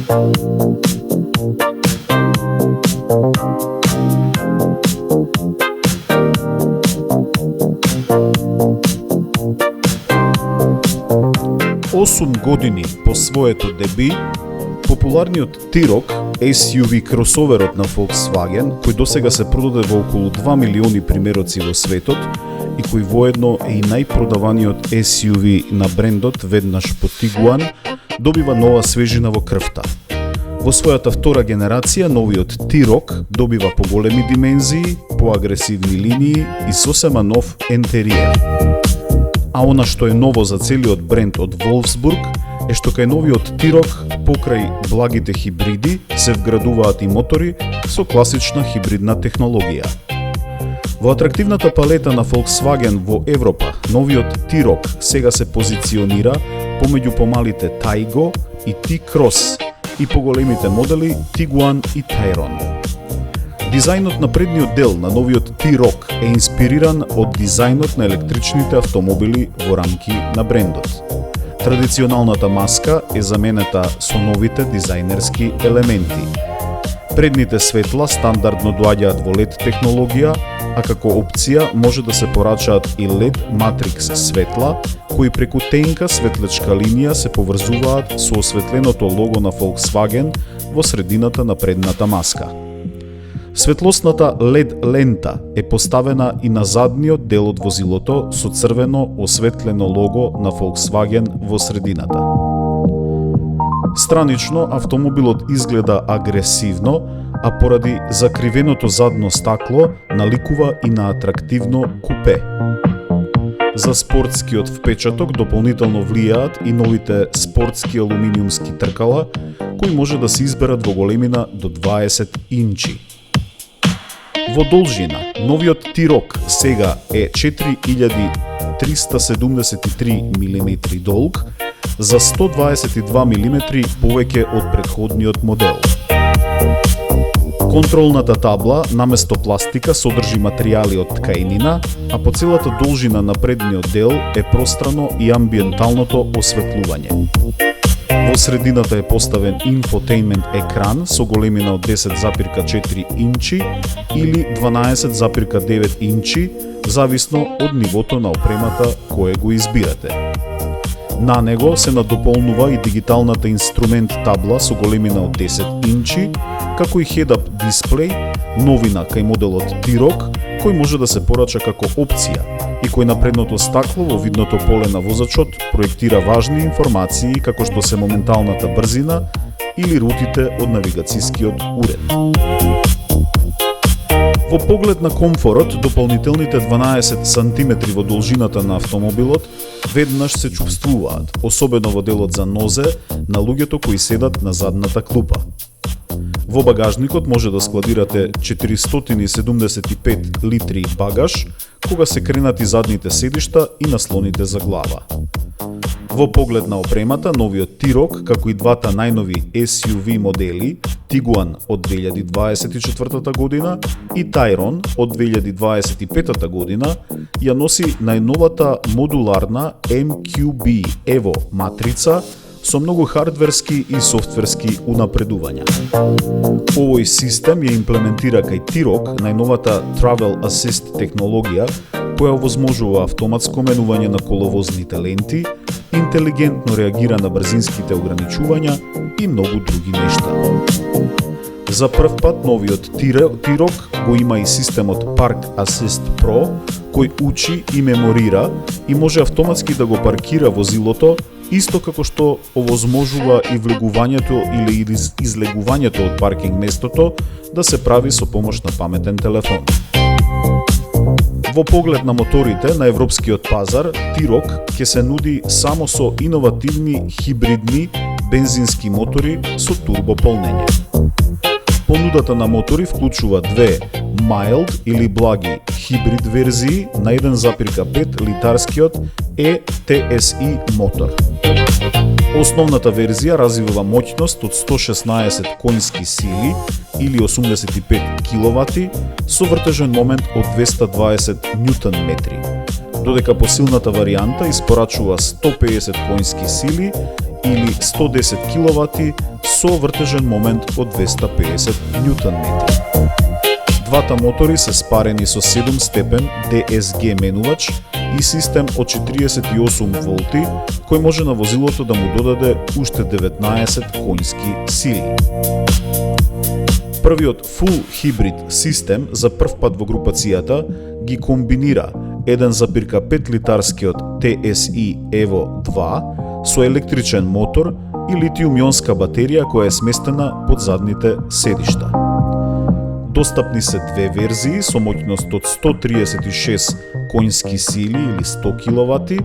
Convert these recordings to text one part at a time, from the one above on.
Осум години по своето деби, популарниот T-Roc SUV кросоверот на Volkswagen, кој досега се продаде во околу 2 милиони примероци во светот и кој воедно е и најпродаваниот SUV на брендот веднаш по Tiguan, добива нова свежина во крвта. Во својата втора генерација, новиот T-Roc добива поголеми димензии, поагресивни линии и сосема нов ентериер. А она што е ново за целиот бренд од Wolfsburg е што кај новиот T-Roc покрај благите хибриди се вградуваат и мотори со класична хибридна технологија. Во атрактивната палета на Volkswagen во Европа, новиот T-Roc сега се позиционира помеѓу помалите Taygo и T-Cross и поголемите модели Tiguan и Tayron. Дизајнот на предниот дел на новиот T-Roc е инспириран од дизајнот на електричните автомобили во рамки на брендот. Традиционалната маска е заменета со новите дизајнерски елементи. Предните светла стандардно доаѓаат во LED технологија, а како опција може да се порачаат и LED Matrix светла, кои преку тенка светлечка линија се поврзуваат со осветленото лого на Volkswagen во средината на предната маска. Светлосната LED лента е поставена и на задниот дел од возилото со црвено осветлено лого на Volkswagen во средината. Странично, автомобилот изгледа агресивно, а поради закривеното задно стакло наликува и на атрактивно купе. За спортскиот впечаток дополнително влијаат и новите спортски алуминиумски тркала, кои може да се изберат во големина до 20 инчи. Во должина, новиот T-Roc сега е 4373 мм долг, за 122 мм повеќе од претходниот модел. Контролната табла наместо пластика содржи материјали од ткаенина, а по целата должина на предниот дел е пространо и амбиенталното осветлување. Во средината е поставен инфотеймент екран со големина од 10,4 инчи или 12,9 инчи, зависно од нивото на опремата кое го избирате. На него се надополнува и дигиталната инструмент табла со големина од 10 инчи, како и head-up дисплеј, новина кај моделот T-Roc, кој може да се порача како опција и кој на предното стакло во видното поле на возачот проектира важни информации како што се моменталната брзина или рутите од навигацијскиот уред. Во поглед на комфорот, дополнителните 12 см во должината на автомобилот веднаш се чувствуваат, особено во делот за нозе на луѓето кои седат на задната клупа. Во багажникот може да складирате 475 литри багаж, кога се кренати задните седишта и наслоните за глава. Во поглед на опремата, новиот T-Roc, како и двата најнови SUV модели, Tiguan од 2024 година и Tayron од 2025 година, ја носи најновата модуларна MQB Evo матрица со многу хардверски и софтверски унапредувања. Овој систем ја имплементира кај T-Roc најновата Travel Assist технологија, која овозможува автоматско менување на коловозните ленти, интелигентно реагира на брзинските ограничувања и многу други нешта. За прв пат новиот T-Roc го има и системот Park Assist Pro, кој учи и меморира и може автоматски да го паркира возилото, исто како што овозможува и влегувањето или излегувањето од паркинг местото да се прави со помош на паметен телефон. Во поглед на моторите на европскиот пазар, T-Roc ќе се нуди само со иновативни хибридни бензински мотори со турбополнење. Понудата на мотори вклучува две mild или благи хибрид верзии на 1,5 литарскиот E-TSI мотор. Основната верзија развива моќност од 116 конски сили или 85 киловати со вртежен момент од 220 Нм, додека посилната варијанта испорачува 150 конски сили или 110 киловати со вртежен момент од 250 Нм. Двата мотори се спарени со 7 степен DSG менувач и систем од 48 волти, кој може на возилото да му додаде уште 19 конски сили. Првиот full хибрид систем за прв пат во групацијата ги комбинира 1,5 литарскиот TSI Evo 2 со електричен мотор и литиум-ионска батерија која е сместена под задните седишта. Достапни се две верзии со моќност од 136 конски сили или 100 киловати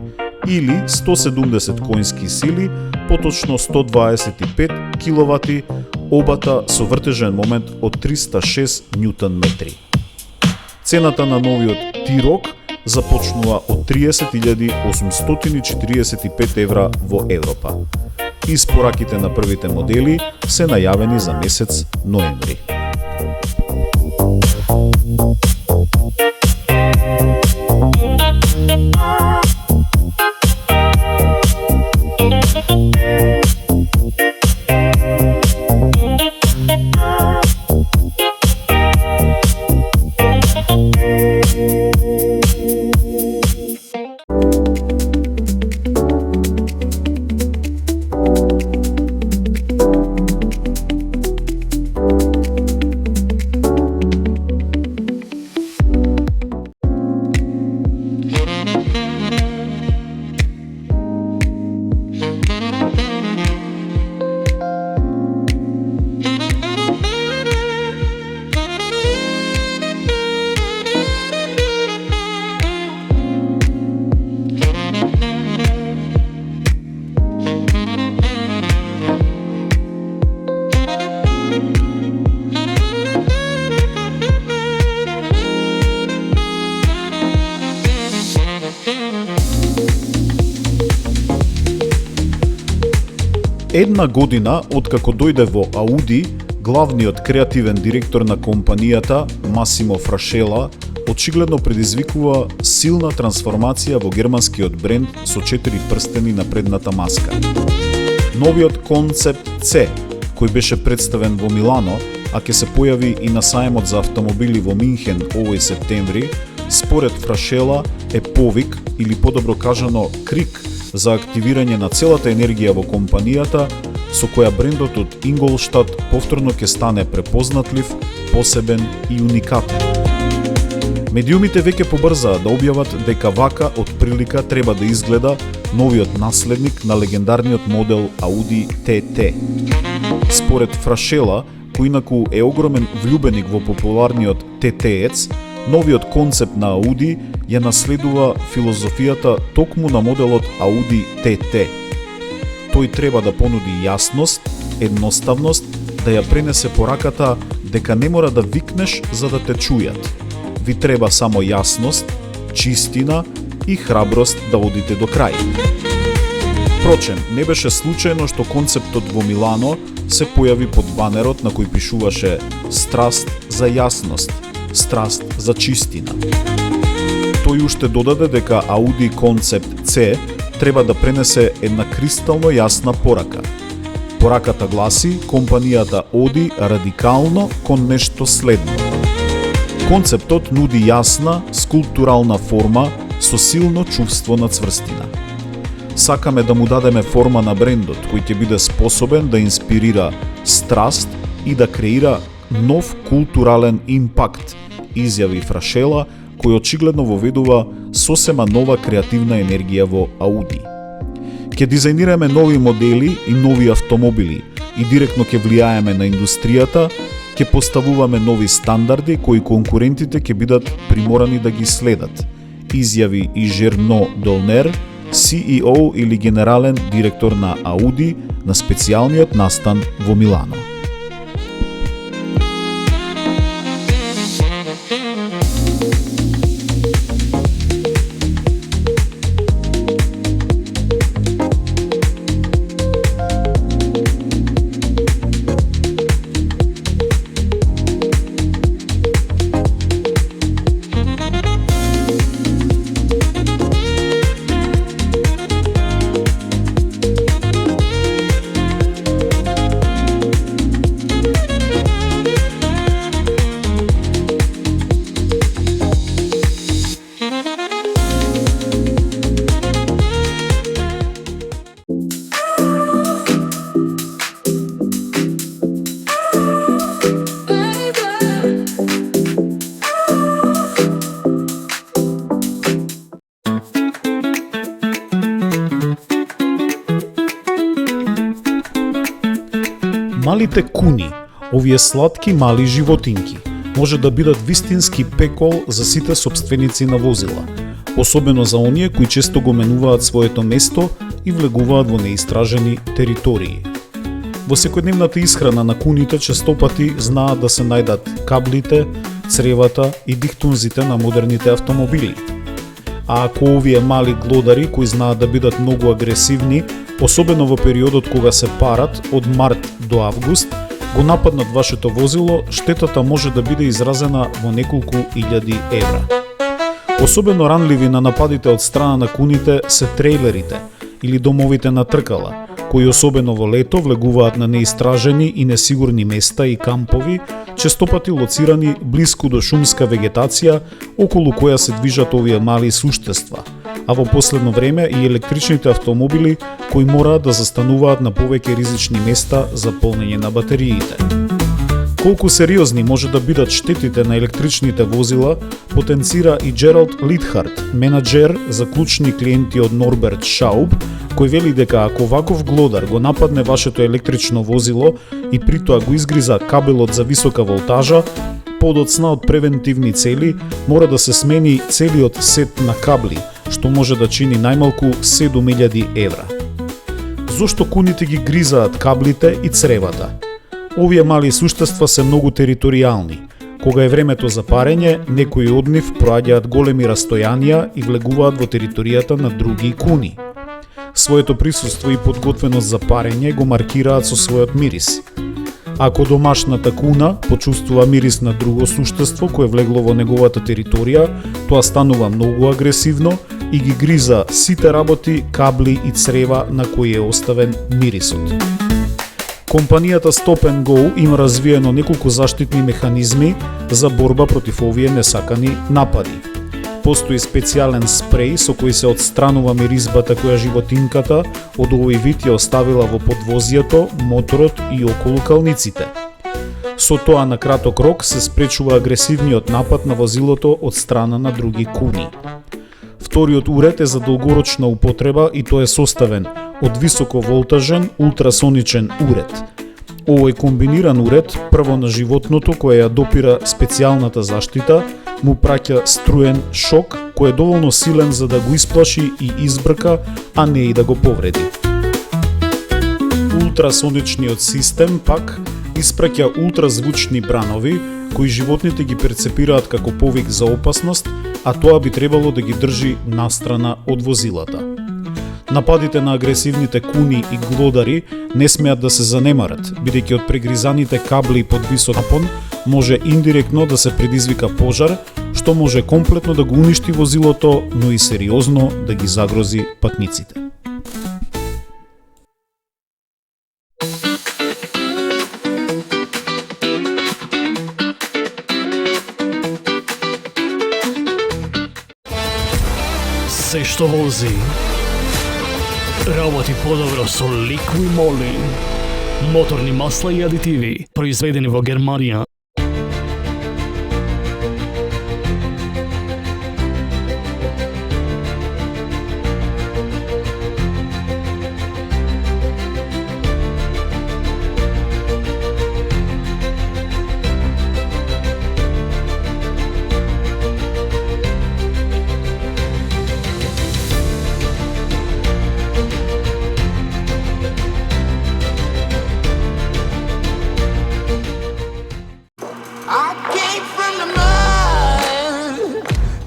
или 170 конски сили, поточно 125 киловати, обата со вртежен момент од 306 Нм. Цената на новиот T-Roc започнува од 30.845 евра во Европа. Испораките на првите модели се најавени за месец ноември. Една година откако дојде во Ауди, главниот креативен директор на компанијата, Масимо Фрашела, очигледно предизвикува силна трансформација во германскиот бренд со 4 прстени на предната маска. Новиот концепт C, кој беше представен во Милано, а ќе се појави и на сајмот за автомобили во Минхен овој септември, според Фрашела е повик, или подобро кажано крик, за активирање на целата енергија во компанијата, со која брендот од Инголштад повторно ќе стане препознатлив, посебен и уникатен. Медиумите веќе побрзаа да објават дека вака од прилика треба да изгледа новиот наследник на легендарниот модел Audi TT. Според Фрашела, кој инаку е огромен влюбеник во популарниот TT-ец, новиот концепт на Audi ја наследува филозофијата токму на моделот Audi TT. Тој треба да понуди јасност, едноставност, да ја пренесе пораката дека не мора да викнеш за да те чујат. Ви треба само јасност, чистина и храброст да одите до крај. Впрочем, не беше случајно што концептот во Милано се појави под банерот на кој пишуваше "Страст за јасност", "Страст за чистина". Тој уште додаде дека Audi концепт C треба да пренесе една кристално јасна порака. Пораката гласи: компанијата оди радикално кон нешто следно. Концептот нуди јасна, скулптурална форма со силно чувство на цврстина. Сакаме да му дадеме форма на брендот кој ќе биде способен да инспирира страст и да креира нов културален импакт, изјави Фрашела, кој очигледно воведува сосема нова креативна енергија во Audi. Ќе дизајнираме нови модели и нови автомобили и директно ќе влијаеме на индустријата, ќе поставуваме нови стандарди кои конкурентите ќе бидат приморани да ги следат, изјави и Жерно Долнер, CEO или генерален директор на Audi на специјалниот настан во Милано. Малите куни, овие сладки мали животинки, може да бидат вистински пекол за сите собственици на возила, особено за оние кои често го менуваат своето место и влегуваат во неистражени територии. Во секојдневната исхрана на куните честопати знаат да се најдат каблите, цревата и дихтунзите на модерните автомобили. А ако овие мали глодари кои знаат да бидат многу агресивни, особено во периодот кога се парат од март до август, го нападнат вашето возило, штетата може да биде изразена во неколку илјади евра. Особено ранливи на нападите од страна на куните се трейлерите или домовите на тркала, кои особено во лето влегуваат на неистражени и несигурни места и кампови, честопати лоцирани блиску до шумска вегетација околу која се движат овие мали суштества, а во последно време и електричните автомобили кои мораат да застануваат на повеќе ризични места за полнење на батериите. Колку сериозни може да бидат штетите на електричните возила, потенцира и Джералд Литхард, менаџер за клучни клиенти од Норберт Шауб, кој вели дека ако ваков глодар го нападне вашето електрично возило и притоа го изгриза кабелот за висока волтажа, подоцна од превентивни цели мора да се смени целиот сет на кабли, што може да чини најмалку 7000 евра. Зошто куните ги гризаат каблите и цревата? Овие мали суштества се многу територијални. Кога е времето за парење, некои од нив проаѓаат големи растојанија и влегуваат во територијата на други куни. Своето присуство и подготвеност за парење го маркираат со својот мирис. Ако домашната куна почувствува мирис на друго суштество кое влегло во неговата територија, тоа станува многу агресивно и ги гриза сите работи, кабли и црева на кои е оставен мирисот. Компанијата Stop and Go има развиено неколку заштитни механизми за борба против овие несакани напади. Постои специјален спреј со кој се отстранува миризбата која животинката од овој вид ја оставила во подвозието, моторот и околу калниците. Со тоа на краток рок се спречува агресивниот напад на возилото од страна на други куни. Вториот уред е за долгорочна употреба и тој е составен од високоволтажен ултрасоничен уред. Овој комбиниран уред прво на животното кое ја допира специјалната заштита му праќа струен шок кој е доволно силен за да го исплаши и избрка, а не и да го повреди. Ултрасоничниот систем пак испраќа ултразвучни бранови кои животните ги перцепираат како повик за опасност, а тоа би требало да ги држи настрана од возилата. Нападите на агресивните куни и глодари не смеат да се занемарат, бидејќи од прегризаните кабли под висок напон може индиректно да се предизвика пожар, што може комплетно да го уништи возилото, но и сериозно да ги загрози патниците. Се што вози работи подобро со Liqui Moly. Моторни масла и адитиви, произведени во Германија.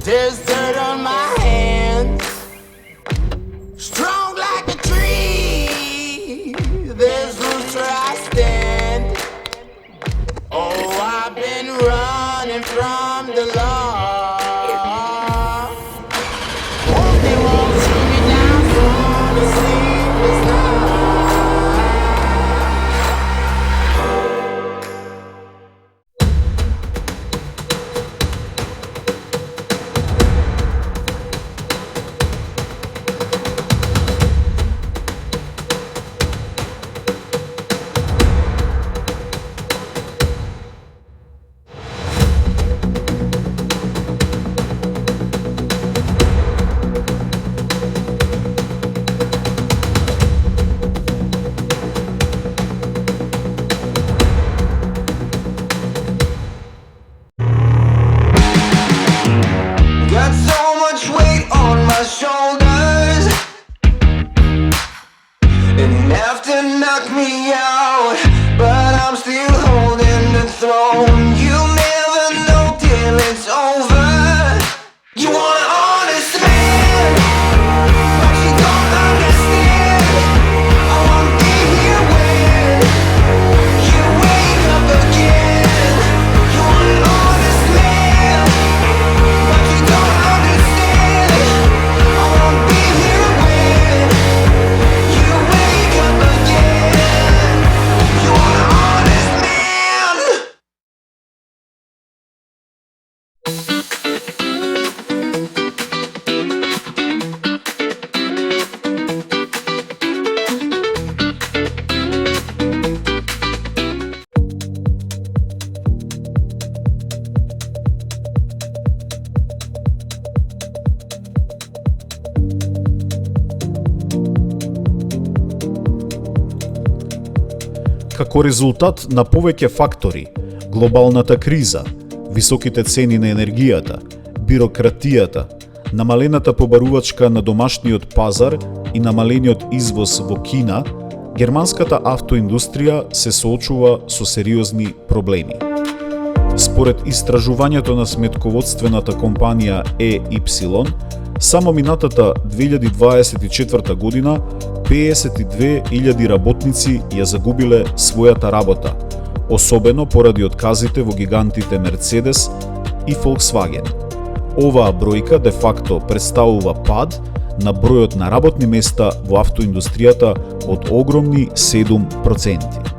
There's dirt on my hands, strong like a tree. There's roots where I stand. Oh, I've been running from the law. Hope they won't see me down for the sleepless night. out, but I'm still holding the throne. You never know till it's over. You want an honest man, but you don't understand. I won't be here when you wake up again. You want an honest man, but you don't understand. I won't be here when you wake up again. You want an honest man. Како резултат на повеќе фактори, глобалната криза, високите цени на енергијата, бирократијата, намалената побарувачка на домашниот пазар и намалениот извоз во Кина, германската автоиндустрија се соочува со сериозни проблеми. Според истражувањето на сметководствената компанија EY, само минатата 2024 година 52.000 работници ја загубиле својата работа, особено поради отказите во гигантите Мерцедес и Volkswagen. Оваа бројка де факто представува пад на бројот на работни места во автоиндустријата од огромни 7%.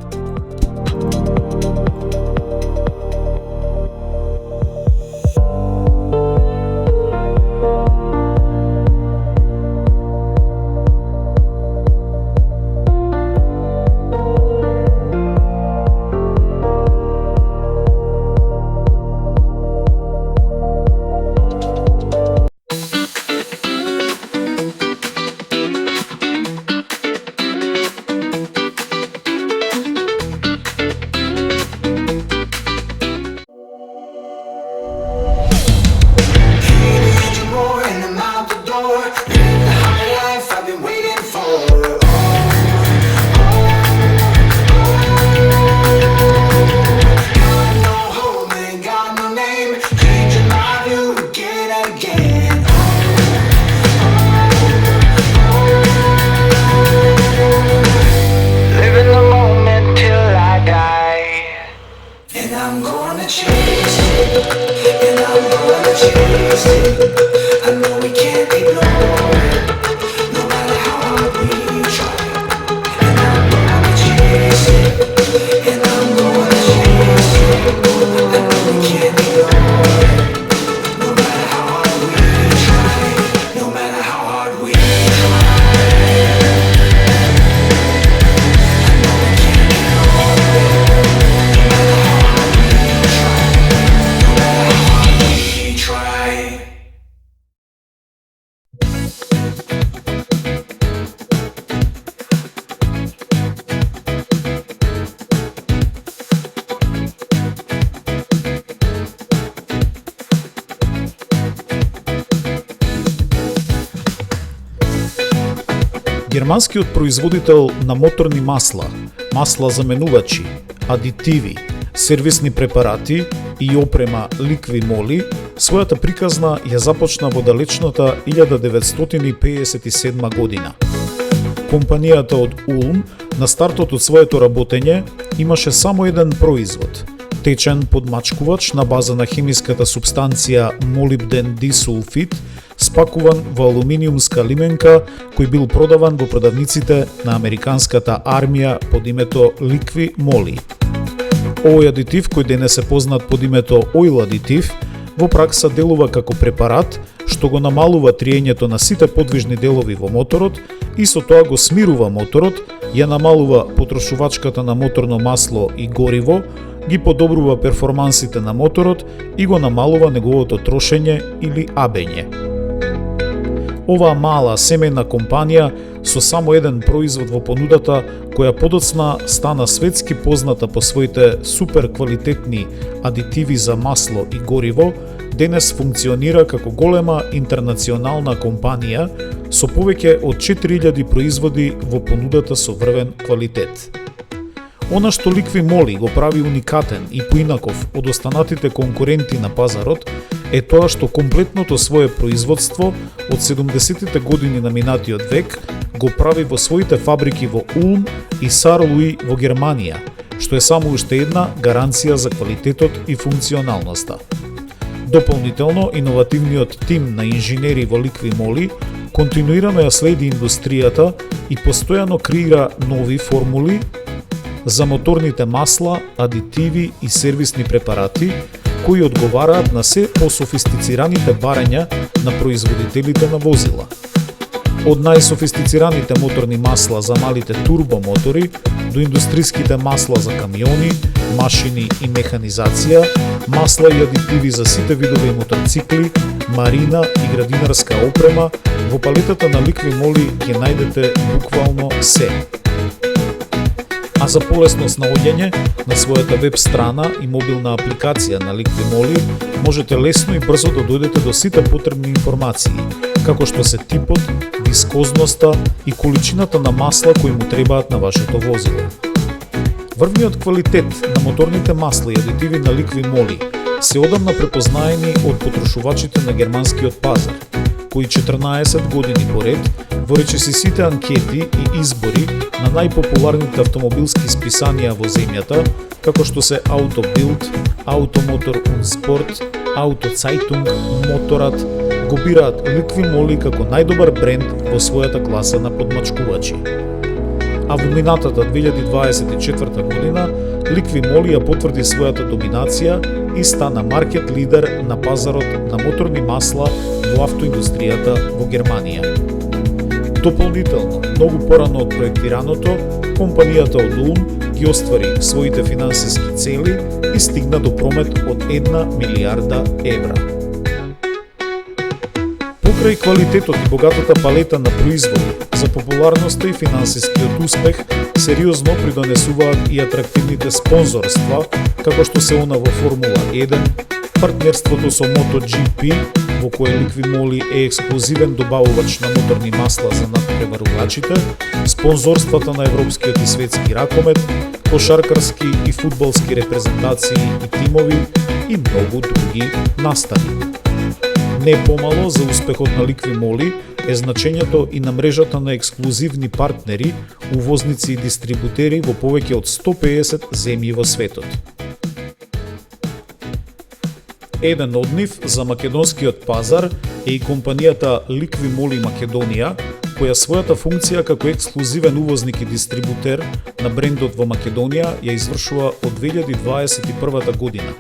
Германскиот производител на моторни масла, масла заменувачи, адитиви, сервисни препарати и опрема Liqui Moly својата приказна ја започна во далечната 1957 година. Компанијата од Улм на стартот од своето работење имаше само еден производ – течен подмачкувач на база на хемиската субстанција молибден дисулфид, спакуван во алуминиумска лименка, кој бил продаван во продавниците на американската армија под името Liqui Moly. Овој адитив, кој денес е познат под името ойл адитив, во пракса делува како препарат, што го намалува триењето на сите подвижни делови во моторот и со тоа го смирува моторот, ја намалува потрошувачката на моторно масло и гориво, ги подобрува перформансите на моторот и го намалува неговото трошење или абење. Оваа мала семејна компанија со само еден производ во понудата, која подоцна стана светски позната по своите супер квалитетни адитиви за масло и гориво, денес функционира како голема интернационална компанија со повеќе од 4000 производи во понудата со врвен квалитет. Она што Ликви Моли го прави уникатен и поинаков од останатите конкуренти на пазарот е тоа што комплетното свое производство од 70-тите години на минатиот век го прави во своите фабрики во Улм и Сар-Луи во Германија, што е само уште една гаранција за квалитетот и функционалноста. Дополнително, иновативниот тим на инженери во Ликви Моли континуирано ја следи индустријата и постојано креира нови формули за моторните масла, адитиви и сервисни препарати кои одговараат на се пософистицираните барања на производителите на возила. Од најсофистицираните моторни масла за малите турбомотори до индустриските масла за камиони, машини и механизација, масла и адитиви за сите видови мотоцикли, марина и градинарска опрема, во палетата на Ликви Моли ќе најдете буквално се. А за полесност наоѓање на својата веб страна и мобилна апликација на Ликви Моли можете лесно и брзо да дојдете до сите потребни информации, како што се типот, вискозноста и количината на масла кои му требаат на вашето возило. Врвниот квалитет на моторните масла и адитиви на Ликви Моли се одамна препознаени од потрошувачите на германскиот пазар, кои 14 години поред, во речиси сите анкети и избори на најпопуларните автомобилски списанија во земјата, како што се Autobild, Automotor und Sport, Autozeitung, Motorrad, го бираат Ликви Моли како најдобар бренд во својата класа на подмачкувачи. А во минатата 2024 година Ликви Моли ја потврди својата доминација и стана маркет лидер на пазарот на моторни масла во автоиндустријата во Германија. Дополнително, многу порано од проектираното, компанијата од Улм ги оствари своите финансиски цели и стигна до промет од 1 милијарда евра. Покрај квалитетот и богатата палета на производи, за популарноста и финансискиот успех сериозно придонесуваат и атрактивните спонзорства, како што се она во Формула 1, партнерството со MotoGP, во кое Ликви Моли е ексклузивен добавувач на моторни масла за надпреварувачите, спонзорствата на европскиот и светски ракомет, кошаркарски и фудбалски репрезентации и тимови и многу други настави. Не помало за успехот на Ликви Моли е значењето и на мрежата на ексклузивни партнери, увозници и дистрибутери во повеќе од 150 земји во светот. Еден од нив за македонскиот пазар е и компанијата Ликви Моли Македонија, која својата функција како ексклузивен увозник и дистрибутер на брендот во Македонија ја извршува од 2021 година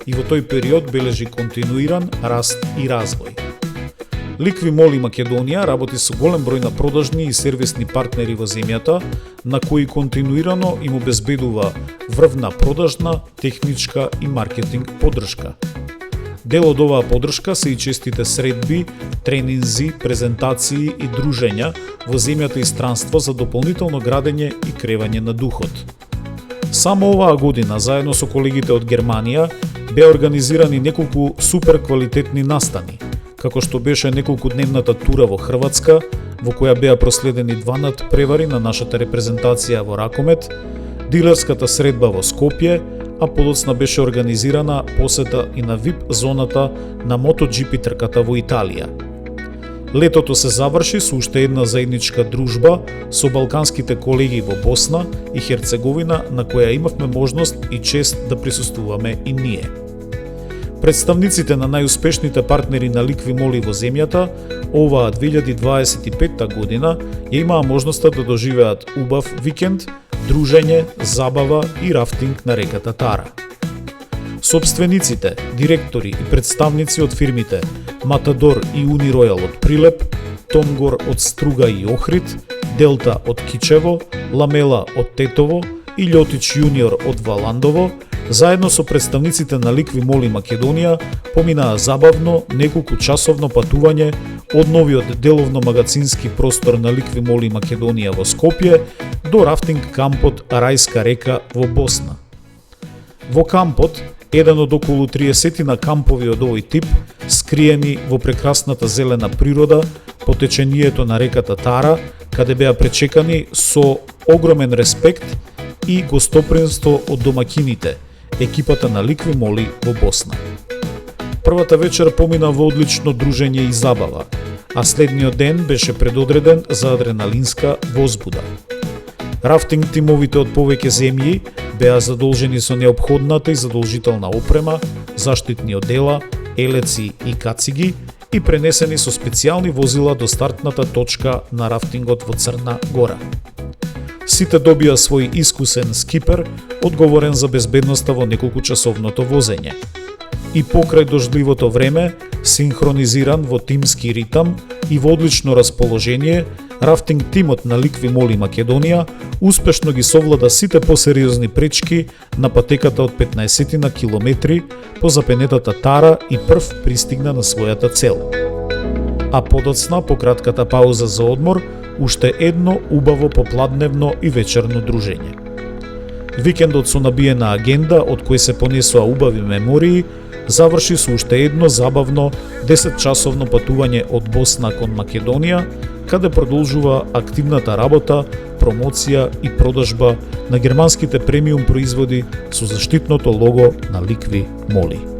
и во тој период бележи континуиран раст и развој. Ликви Моли Македонија работи со голем број на продажни и сервисни партнери во земјата, на кои континуирано им обезбедува врвна продажна, техничка и маркетинг поддршка. Дел од оваа поддршка се и честите средби, тренинзи, презентации и дружења во земјата и странство за дополнително градење и кревање на духот. Само оваа година, заедно со колегите од Германија, беа организирани неколку супер квалитетни настани, како што беше неколкудневната тура во Хрватска, во која беа проследени 2 надпревари на нашата репрезентација во ракомет, дилерската средба во Скопје, а подоцна беше организирана посета и на VIP зоната на MotoGP трката во Италија. Летото се заврши со уште една заедничка дружба со балканските колеги во Босна и Херцеговина, на која имавме можност и чест да присуствуваме и ние. Представниците на најуспешните партнери на Ликви Моли во земјата, оваа 2025 година, ја имаа можноста да доживеат убав викенд, дружење, забава и рафтинг на реката Тара. Собствениците, директори и представници од фирмите Матадор и Униројал од Прилеп, Томгор од Струга и Охрид, Делта од Кичево, Ламела од Тетово и Љотич Јуниор од Валандово, заедно со представниците на Ликви Моли Македонија, поминаа забавно неколку часовно патување од новиот деловно магацински простор на Ликви Моли Македонија во Скопје до рафтинг кампот Рајска река во Босна. Во кампот, еден од околу 30 на кампови од овој тип, скриени во прекрасната зелена природа, по течението на реката Тара, каде беа пречекани со огромен респект и гостоприемство од домаќините, екипата на Ликви Моли во Босна. Првата вечер помина во одлично дружење и забава, а следниот ден беше предодреден за адреналинска возбуда. Рафтинг тимовите од повеќе земји беа задолжени со неопходната и задолжителна опрема, заштитни одела, елеци и кациги и пренесени со специјални возила до стартната точка на рафтингот во Црна Гора. Сите добија свој искусен скипер, одговорен за безбедноста во неколкучасовното возење. И покрај дождливото време, синхронизиран во тимски ритам и во одлично расположение, рафтинг тимот на Ликви Моли Македонија успешно ги совлада сите посериозни пречки на патеката од 15 на километри по запенетата Тара и прв пристигна на својата цел. А подоцна, по кратката пауза за одмор, уште едно убаво попладневно и вечерно дружење. Викендот со набиена агенда, од кој се понесоа убави мемории, заврши со уште едно забавно 10-часовно патување од Босна кон Македонија, каде продолжува активната работа, промоција и продажба на германските премиум производи со заштитното лого на Ликви Моли.